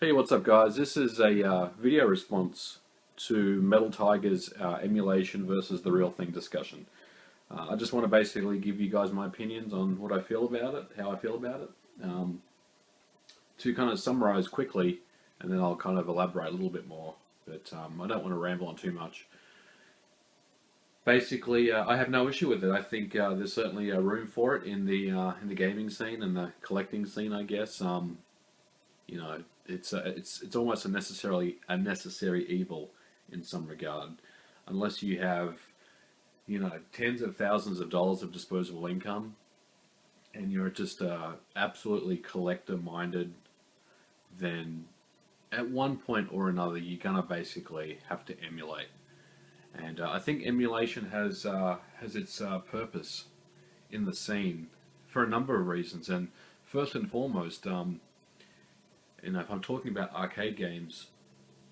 Hey, what's up, guys? This is a video response to Metal Tiger's emulation versus the real thing discussion. I just want to basically give you guys my opinions on what I feel about it, how I feel about it, to kind of summarize quickly, and then I'll kind of elaborate a little bit more, but I don't want to ramble on too much. Basically, I have no issue with it. I think there's certainly a room for it in the gaming scene and the collecting scene, I guess. You know, it's almost a necessary evil in some regard, unless you have, you know, tens of thousands of dollars of disposable income, and you're just absolutely collector minded. Then, at one point or another, you're gonna basically have to emulate, and I think emulation has its purpose in the scene for a number of reasons, and first and foremost. You know, if I'm talking about arcade games,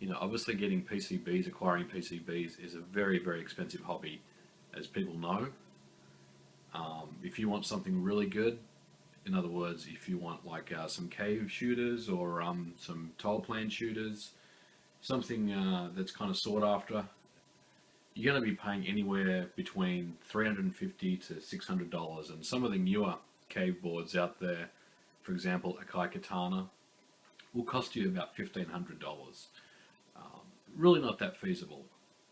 you know, obviously getting PCBs, acquiring PCBs is a very, very expensive hobby, as people know. If you want something really good, in other words, if you want like some cave shooters or some tile plan shooters, something that's kind of sought after, you're going to be paying anywhere between $350 to $600. And some of the newer cave boards out there, for example, Akai Katana, will cost you about $1,500. Really not that feasible.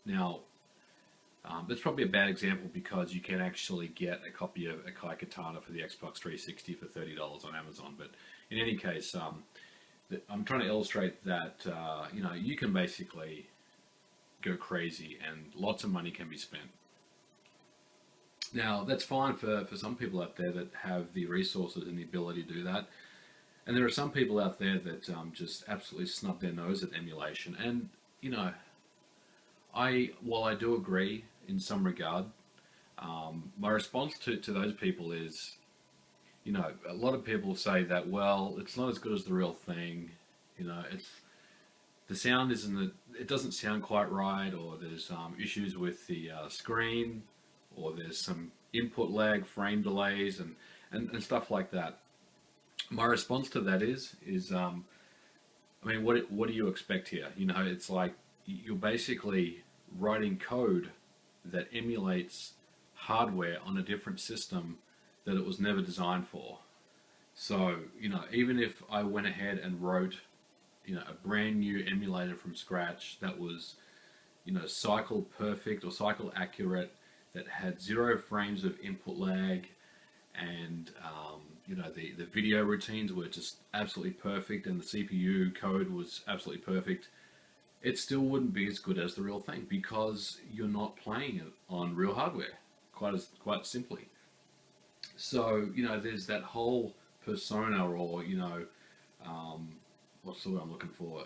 Now, that's probably a bad example because you can actually get a copy of Akai Katana for the Xbox 360 for $30 on Amazon. But in any case, I'm trying to illustrate that you know, you can basically go crazy and lots of money can be spent. Now, that's fine for some people out there that have the resources and the ability to do that. And there are some people out there that just absolutely snub their nose at emulation. And, you know, while I do agree in some regard, my response to those people is, you know, a lot of people say that, well, it's not as good as the real thing. You know, the sound it doesn't sound quite right, or there's issues with the screen, or there's some input lag, frame delays, and stuff like that. My response to that is I mean, what do you expect here? You know, it's like you're basically writing code that emulates hardware on a different system that it was never designed for. So, you know, even if I went ahead and wrote, you know, a brand new emulator from scratch that was, you know, cycle perfect or cycle accurate, that had 0 frames of input lag, and you know, the video routines were just absolutely perfect, and the CPU code was absolutely perfect, it still wouldn't be as good as the real thing because you're not playing it on real hardware, quite simply. So, you know, there's that whole persona, or, you know, what's the word I'm looking for?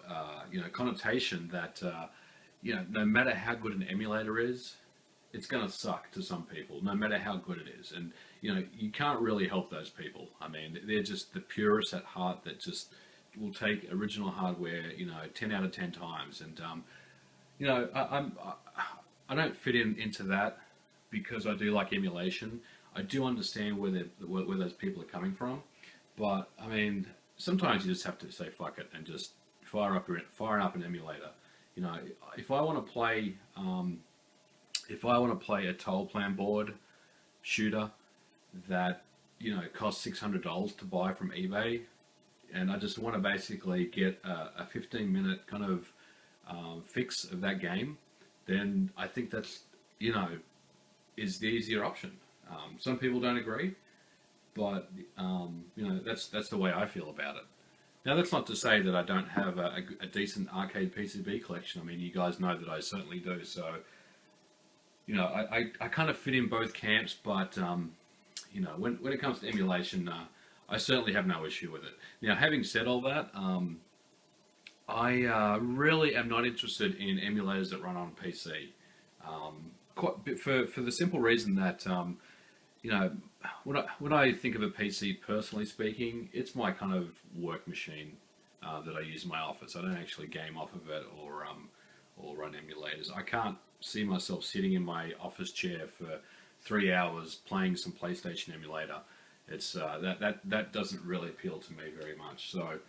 You know, connotation that you know, no matter how good an emulator is, it's going to suck to some people, no matter how good it is. And, you know, you can't really help those people. I mean, they're just the purists at heart that just will take original hardware, you know, 10 out of 10 times. And, you know, I don't fit into that because I do like emulation. I do understand where those people are coming from. But, I mean, sometimes you just have to say fuck it and just fire up an emulator. You know, if I want to play... if I want to play a tile plan board shooter that, you know, costs $600 to buy from eBay, and I just want to basically get a 15-minute kind of fix of that game, then I think that's, you know, is the easier option. Some people don't agree, but you know, that's the way I feel about it. Now, that's not to say that I don't have a decent arcade PCB collection. I mean, you guys know that I certainly do. So, you know, I kind of fit in both camps, but, you know, when it comes to emulation, I certainly have no issue with it. Now, having said all that, I really am not interested in emulators that run on PC. For the simple reason that, you know, when I think of a PC, personally speaking, it's my kind of work machine that I use in my office. I don't actually game off of it or run emulators. I can't see myself sitting in my office chair for 3 hours playing some PlayStation emulator. It's that doesn't really appeal to me very much. So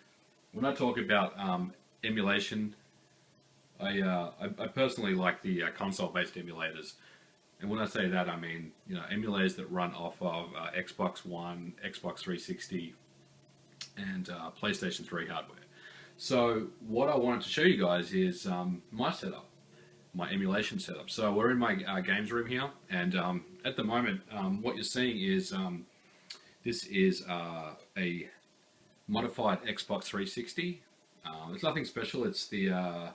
when I talk about emulation, I personally like the console-based emulators. And when I say that, I mean, emulators that run off of Xbox One, Xbox 360, and PlayStation 3 hardware. So what I wanted to show you guys is my setup, my emulation setup. So we're in my games room here, and at the moment, what you're seeing is this is a modified Xbox 360. It's nothing special. It's the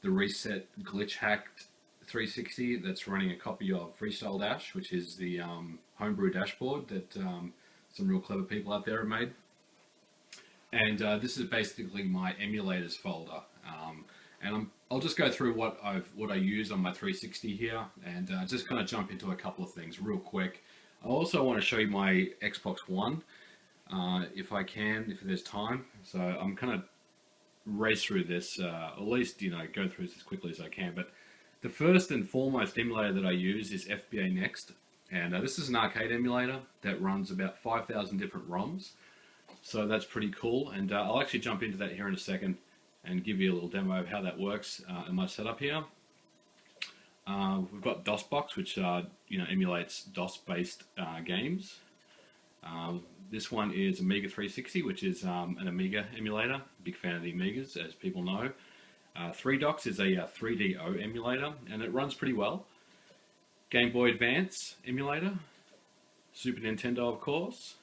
reset glitch hacked 360 that's running a copy of Freestyle Dash, which is the homebrew dashboard that some real clever people out there have made. And this is basically my emulators folder. And I'll just go through what I use on my 360 here, and just kind of jump into a couple of things real quick. I also want to show you my Xbox One, if I can, if there's time. So I'm kind of race through this, at least go through this as quickly as I can. But the first and foremost emulator that I use is FBA Next, and this is an arcade emulator that runs about 5,000 different ROMs. So that's pretty cool, and I'll actually jump into that here in a second and give you a little demo of how that works in my setup here. We've got DOSBox, which emulates DOS-based games. This one is Amiga 360, which is an Amiga emulator. Big fan of the Amigas, as people know. 3DOX is a 3DO emulator, and it runs pretty well. Game Boy Advance emulator. Super Nintendo, of course.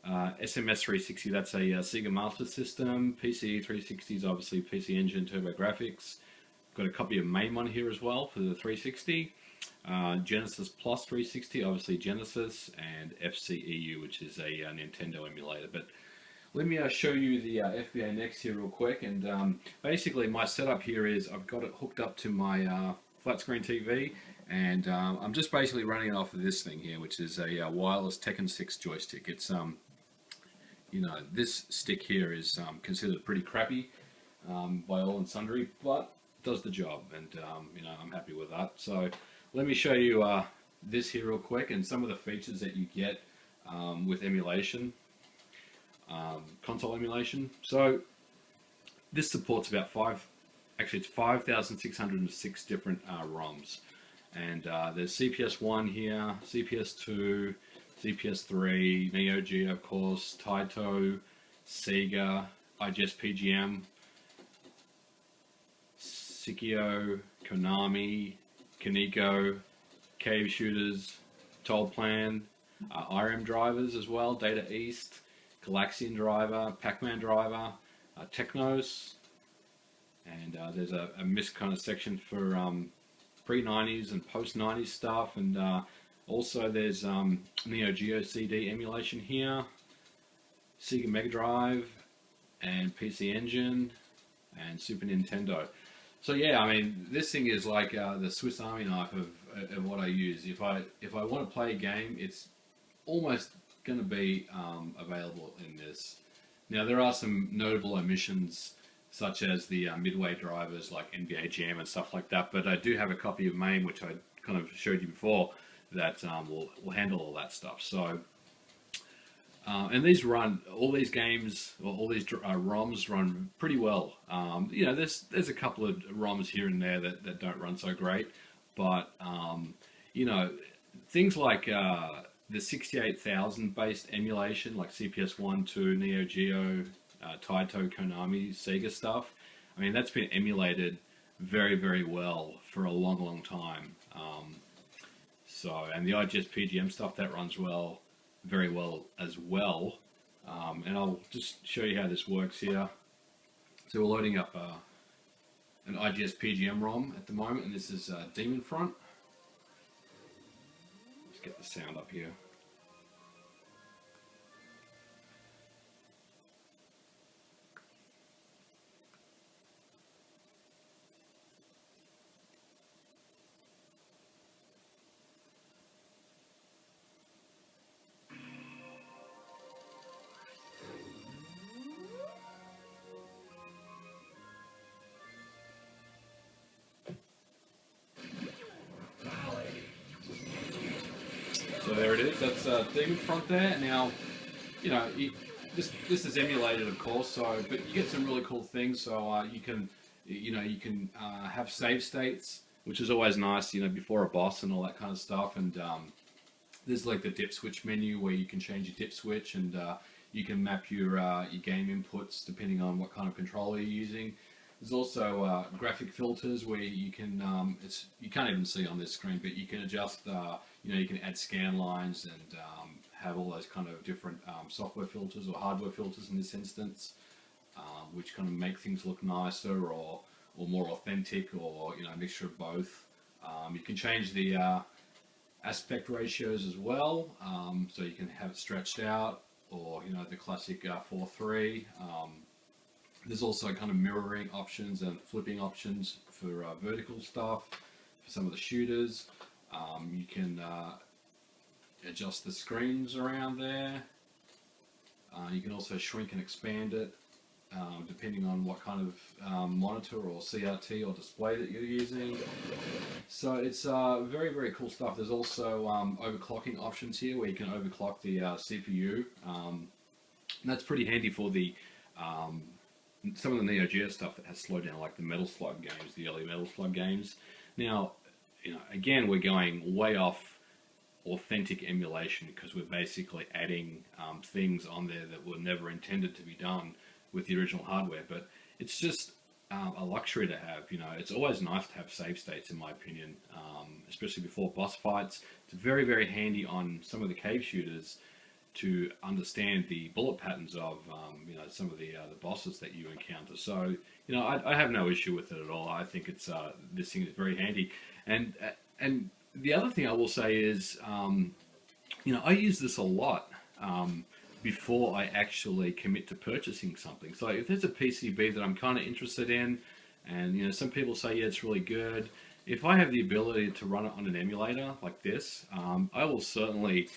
SMS 360, that's a Sega Master System. PC 360 is obviously PC Engine TurboGrafx. Got a copy of MAME here as well for the 360. Genesis Plus 360, obviously Genesis, and FCEU, which is a Nintendo emulator. But let me show you the FBA Next here real quick. And basically my setup here is I've got it hooked up to my flat screen TV, and I'm just basically running it off of this thing here, which is a wireless Tekken 6 joystick. It's this stick here is considered pretty crappy by all and sundry, but does the job, and I'm happy with that. So let me show you this here real quick, and some of the features that you get with emulation, console emulation. So this supports about it's 5,606 different ROMs, and there's CPS1 here, CPS2, CPS3, Neo Geo, of course, Taito, Sega, IGS PGM, Sikio, Konami, Kaneko, Cave Shooters, Toll Plan, IRM drivers as well, Data East, Galaxian driver, Pac-Man driver, Technos, and there's a missed kind of section for pre-90s and post-90s stuff, and also there's Neo Geo CD emulation here, Sega Mega Drive, and PC Engine, and Super Nintendo. So yeah, I mean, this thing is like the Swiss Army knife of what I use. If I want to play a game, it's almost going to be available in this. Now there are some notable omissions, such as the midway drivers like NBA Jam and stuff like that. But I do have a copy of MAME, which I kind of showed you before, that will handle all that stuff. So. And these run, all these games, or all these ROMs run pretty well. There's a couple of ROMs here and there that don't run so great, but things like the 68,000 based emulation, like CPS1, 2, Neo Geo, Taito, Konami, Sega stuff. I mean, that's been emulated very, very well for a long, long time. And the IGS PGM stuff, that runs very well as well, and I'll just show you how this works here. So we're loading up an IGS PGM ROM at the moment, and this is Demon Front. Let's get the sound up here. So there it is. That's Demon Front there. Now, this is emulated, of course. So, but you get some really cool things. So you can, you can have save states, which is always nice. Before a boss and all that kind of stuff. And there's like the dip switch menu where you can change your dip switch, and you can map your game inputs depending on what kind of controller you're using. There's also graphic filters where you can, you can't even see on this screen, but you can adjust, you can add scan lines and have all those kind of different software filters or hardware filters in this instance, which kind of make things look nicer or more authentic, or a mixture of both. You can change the aspect ratios as well, so you can have it stretched out, or the classic 4:3. There's also kind of mirroring options and flipping options for vertical stuff for some of the shooters. You can adjust the screens around there. You can also shrink and expand it depending on what kind of monitor or CRT or display that you're using. So it's very, very cool stuff. There's also overclocking options here where you can overclock the CPU. And that's pretty handy for the some of the Neo Geo stuff that has slowed down, like the Metal Slug games, the early Metal Slug games. Now, again, we're going way off authentic emulation because we're basically adding things on there that were never intended to be done with the original hardware. But it's just a luxury to have. It's always nice to have save states, in my opinion, especially before boss fights. It's very, very handy on some of the cave shooters to understand the bullet patterns of some of the bosses that you encounter. So I have no issue with it at all. I think it's this thing is very handy. And the other thing I will say is I use this a lot before I actually commit to purchasing something. So if there's a PCB that I'm kind of interested in, and some people say, yeah, it's really good, if I have the ability to run it on an emulator like this, I will certainly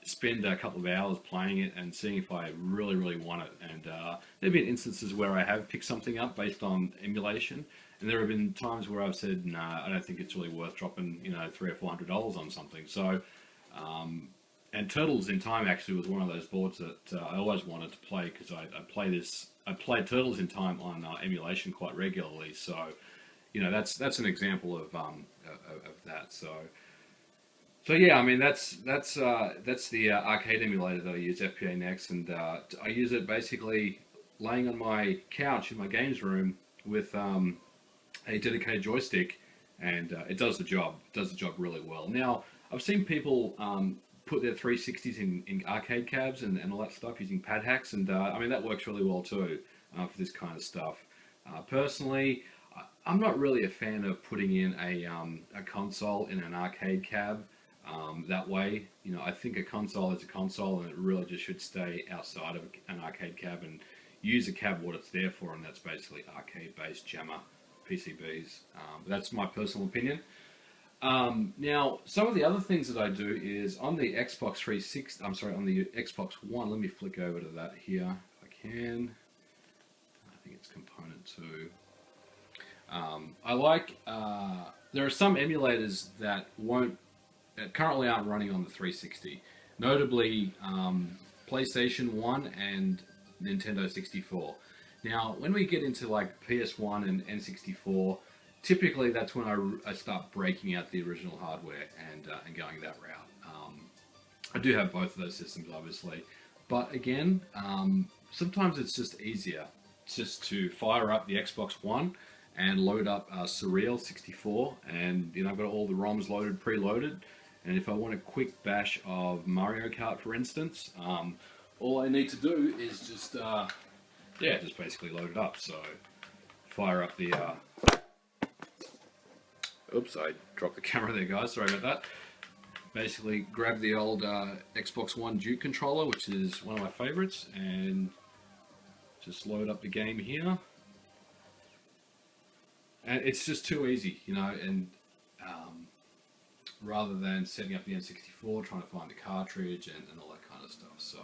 spend a couple of hours playing it and seeing if I really, really want it. And there have been instances where I have picked something up based on emulation, and there have been times where I've said, nah, I don't think it's really worth dropping $300 or $400 on something. So and Turtles in Time actually was one of those boards that I always wanted to play, because I play Turtles in Time on emulation quite regularly. So that's an example of that. So yeah, I mean that's the arcade emulator that I use, FPA Next, and I use it basically laying on my couch in my games room with a dedicated joystick, and it does the job. It does the job really well. Now I've seen people put their 360s in arcade cabs and all that stuff using pad hacks, and I mean that works really well too for this kind of stuff. Personally, I'm not really a fan of putting in a console in an arcade cab. That way, I think a console is a console, and it really just should stay outside of an arcade cab and use a cab what it's there for, and that's basically arcade-based jammer PCBs. But that's my personal opinion. Now, some of the other things that I do is on the Xbox 360. I'm sorry, on the Xbox One. Let me flick over to that here if I can. I think it's component 2. I like. There are some emulators that currently aren't running on the 360, notably PlayStation 1 and Nintendo 64. Now, when we get into like PS1 and N64, typically that's when I start breaking out the original hardware and going that route. I do have both of those systems, obviously, but again, sometimes it's just easier just to fire up the Xbox One and load up Surreal 64, and I've got all the ROMs loaded, preloaded. And if I want a quick bash of Mario Kart, for instance, all I need to do is just basically load it up. So fire up the. Oops, I dropped the camera there, guys. Sorry about that. Basically, grab the old Xbox One Duke controller, which is one of my favorites, and just load up the game here. And it's just too easy, and rather than setting up the N64, trying to find a cartridge and all that kind of stuff. So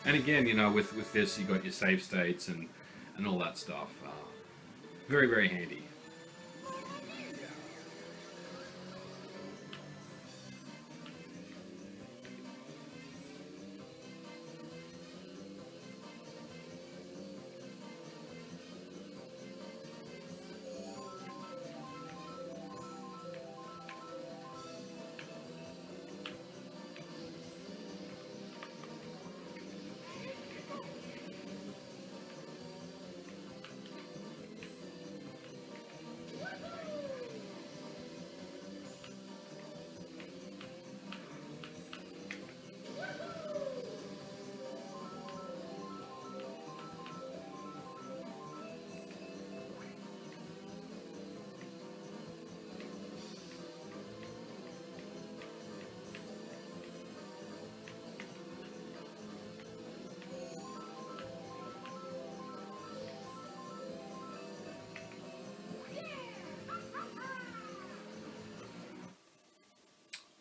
And again, you know, with this, you got your save states and all that stuff. Very, very handy.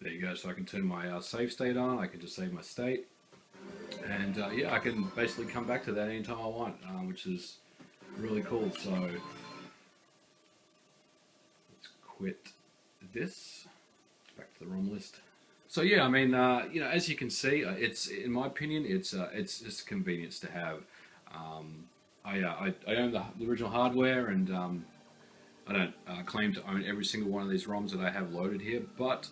There you go. So I can turn my save state on. I can just save my state, and yeah, I can basically come back to that anytime I want, which is really cool. So let's quit this. Back to the ROM list. So yeah, I mean, you know, as you can see, it's in my opinion, it's just a convenience to have. I own the original hardware, and I don't claim to own every single one of these ROMs that I have loaded here, but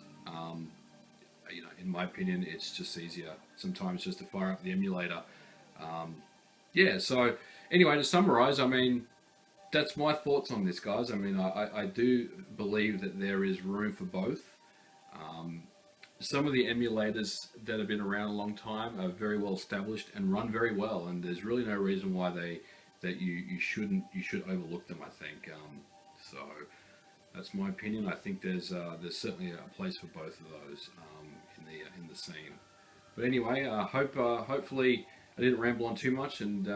you know, in my opinion, it's just easier sometimes just to fire up the emulator. Yeah. So anyway, to summarize, I mean, that's my thoughts on this, guys. I mean, I do believe that there is room for both. Some of the emulators that have been around a long time are very well established and run very well, and there's really no reason why you should overlook them, I think. So that's my opinion. I think there's certainly a place for both of those in the scene. But anyway, hopefully I didn't ramble on too much, and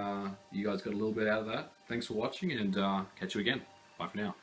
you guys got a little bit out of that. Thanks for watching, and catch you again. Bye for now.